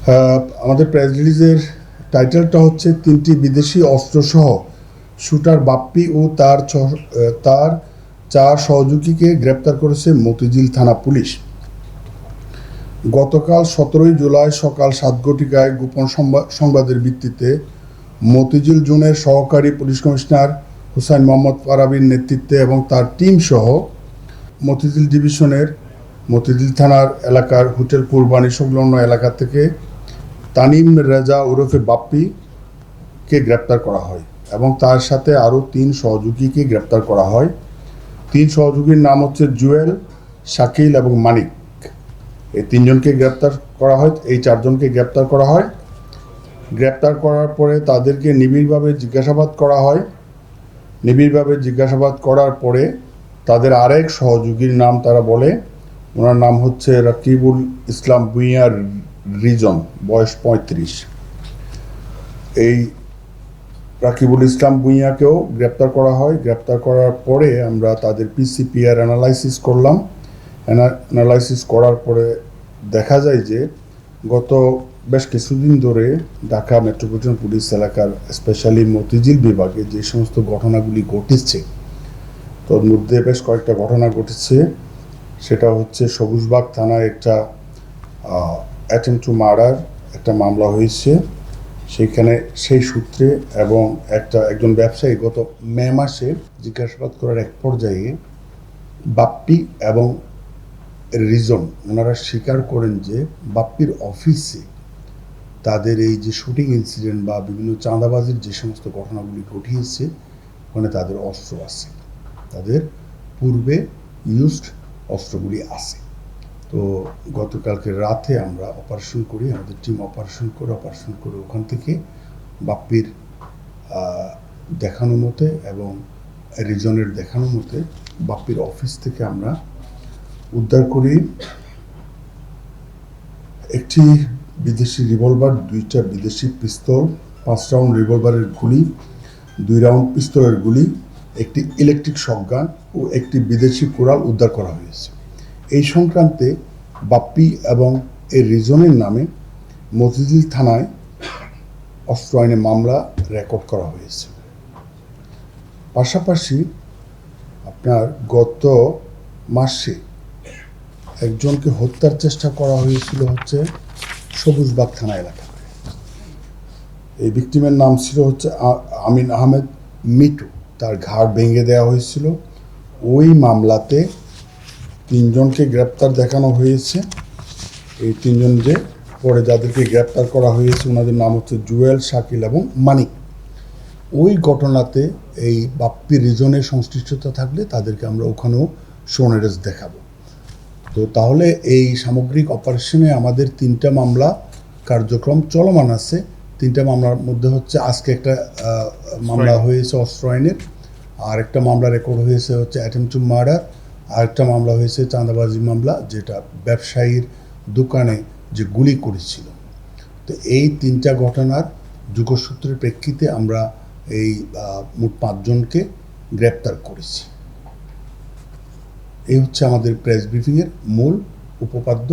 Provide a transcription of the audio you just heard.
আমাদের প্রেস রিলিজের টাইটেলটা হচ্ছে 3টি বিদেশি অস্ত্রসহ শুটার বাপ্পি ও তার 4 সহযোগীকে গ্রেপ্তার করেছে মতিঝিল থানা পুলিশ। গতকাল 17 জুলাই সকাল 7 ঘটিকায় গোপন সংবাদের ভিত্তিতে মতিঝিল জোনের সহকারী পুলিশ কমিশনার হুসাইন মোহাম্মদ ফারাবীর নেতৃত্বে এবং তার টিম সহ মতিঝিল ডিভিশনের মতিঝিল থানার এলাকার হোটেল কুরবানি সংলগ্ন এলাকা থেকে তানিম রেজা ওরফে বাপ্পিকে গ্রেপ্তার করা হয় এবং তার সাথে আরও 3 সহযোগীকে গ্রেপ্তার করা হয়। 3 সহযোগীর নাম হচ্ছে জুয়েল, শাকিল এবং মানিক। এই 3 জনকে গ্রেপ্তার করা হয়, এই 4 জনকে গ্রেপ্তার করা হয়। গ্রেপ্তার করার পরে তাদেরকে নিবিড়ভাবে জিজ্ঞাসাবাদ করা হয়। নিবিড়ভাবে জিজ্ঞাসাবাদ করার পরে তাদের আরেক সহযোগীর নাম তারা বলে, ওনার নাম হচ্ছে রাকিবুল ইসলাম ভূঁইয়া রিজন, বয়স 35। এই রাকিবুল ইসলাম ভূঁইয়াকেও গ্রেপ্তার করা হয়। গ্রেপ্তার করার পরে আমরা তাদের পিসিপিআর অ্যানালাইসিস করলাম। অ্যানালাইসিস করার পরে দেখা যায় যে গত বেশ কিছুদিন ধরে ঢাকা মেট্রোপলিটন পুলিশ এলাকার স্পেশালি মতিঝিল বিভাগে যে সমস্ত ঘটনাগুলি ঘটেছে, তোর মধ্যে বেশ কয়েকটা ঘটনা ঘটেছে। সেটা হচ্ছে সবুজবাগ থানায় একটা অ্যাটেম্প টু মার্ডার একটা মামলা হয়েছে। সেইখানে সেই সূত্রে এবং একজন ব্যবসায়ী গত মে মাসে জিজ্ঞাসাবাদ করার এক পর্যায়ে বাপ্পি এবং রিজন ওনারা স্বীকার করেন যে বাপ্পির অফিসে তাদের এই যে শুটিং ইনসিডেন্ট বা বিভিন্ন চাঁদাবাজির যে সমস্ত ঘটনাগুলি ঘটিয়েছে ওখানে তাদের অস্ত্র আছে, তাদের পূর্বে ইউজড অস্ত্রগুলি আছে। তো গতকালকে রাতে আমরা অপারেশন করি, আমাদের টিম অপারেশন করে ওখান থেকে বাপ্পির দেখানো মতে এবং রিজনের দেখানো মতে বাপ্পির অফিস থেকে আমরা উদ্ধার করি একটি বিদেশি রিভলভার, 2টা বিদেশি পিস্তল, 5 রাউন্ড রিভলভারের গুলি, 2 রাউন্ড পিস্তলের গুলি, একটি ইলেকট্রিক শটগান ও একটি বিদেশি কোরাল উদ্ধার করা হয়েছে। এই সংক্রান্তে বাপ্পি এবং এর রিজনের নামে মতিঝিল থানায় অস্ত্র আইনে মামলা রেকর্ড করা হয়েছে। পাশাপাশি আপনার গত মাসে একজনকে হত্যার চেষ্টা করা হয়েছিল হচ্ছে সবুজবাগ থানা এলাকায়। এই ভিকটিমের নাম ছিল হচ্ছে আমিন আহমেদ মিটু, তার ঘাড় ভেঙে দেওয়া হয়েছিল। ওই মামলাতে 3 জনকে গ্রেপ্তার দেখানো হয়েছে। এই 3 জন যে পরে যাদেরকে গ্রেপ্তার করা হয়েছে ওনাদের নাম হচ্ছে জুয়েল, শাকিল এবং মানিক। ওই ঘটনাতে এই বাপ্পি রিজনের সংশ্লিষ্টতা থাকলে তাদেরকে আমরা ওখানেও সোনেরেস দেখাবো। তো তাহলে এই সামগ্রিক অপারেশনে আমাদের 3টা মামলা কার্যক্রম চলমান আছে। 3টা মামলার মধ্যে হচ্ছে আজকে একটা মামলা হয়েছে অস্ত্র আইনের, আর একটা মামলা রেকর্ড হয়েছে হচ্ছে অ্যাটেম্প টু মার্ডার, আর একটা মামলা হয়েছে চাঁদাবাজি মামলা, যেটা ব্যবসায়ীর দোকানে যে গুলি করেছিল। তো এই 3টা ঘটনার যোগসূত্রের প্রেক্ষিতে আমরা এই মোট 5 জনকে গ্রেপ্তার করেছি। এই হচ্ছে আমাদের প্রেস ব্রিফিংয়ের মূল উপপাদ্য।